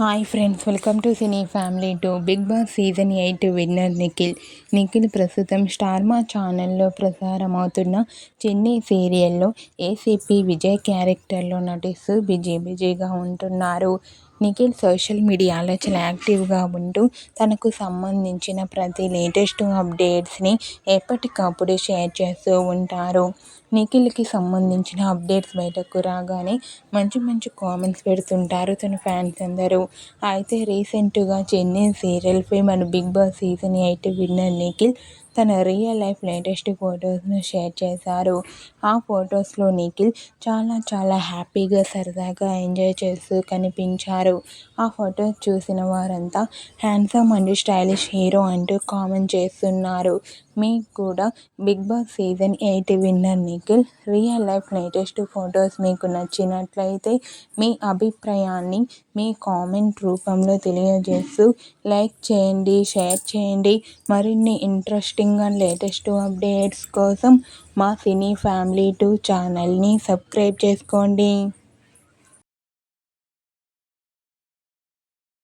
Hi friends, welcome to cine family to big boss season 8 winner Nikhil ప్రస్తుతం star మా ఛానల్లో ప్రసారం అవుతున్న చెన్నై సీరియల్లో ఏసీపీ విజయ్ క్యారెక్టర్లో నటిస్తూ బిజీగా ఉంటున్నారు. నిఖిల్ సోషల్ మీడియాలో చాలా యాక్టివ్గా ఉంటూ తనకు సంబంధించిన ప్రతి లేటెస్ట్ అప్డేట్స్ని ఎప్పటికప్పుడు షేర్ చేస్తూ ఉంటారు. నిఖిల్కి సంబంధించిన అప్డేట్స్ బయటకు రాగానే మంచి కామెంట్స్ పెడుతుంటారు తన ఫ్యాన్స్ అందరూ. అయితే రీసెంట్గా చెన్నై సీరియల్పై మన big boss season 8 winner Nikhil తన రియల్ లైఫ్ లేటెస్ట్ ఫొటోస్ను షేర్ చేశారు. ఆ ఫొటోస్లో నిఖిల్ చాలా హ్యాపీగా సరదాగా ఎంజాయ్ చేస్తూ కనిపించారు. ఆ ఫొటోస్ చూసిన వారంతా హ్యాండ్సమ్ అండ్ స్టైలిష్ హీరో అంటూ కామెంట్ చేస్తున్నారు. మీకు కూడా big boss season 8 winner Nikhil real life latest photos మీకు నచ్చినట్లయితే మీ అభిప్రాయాన్ని మీ కామెంట్ రూపంలో తెలియజేస్తూ లైక్ చేయండి, షేర్ చేయండి. మరిన్ని ఇంట్రెస్టింగ్ అండ్ లేటెస్ట్ అప్డేట్స్ కోసం మా సినీ ఫ్యామిలీ 2 ఛానల్ని సబ్స్క్రైబ్ చేసుకోండి.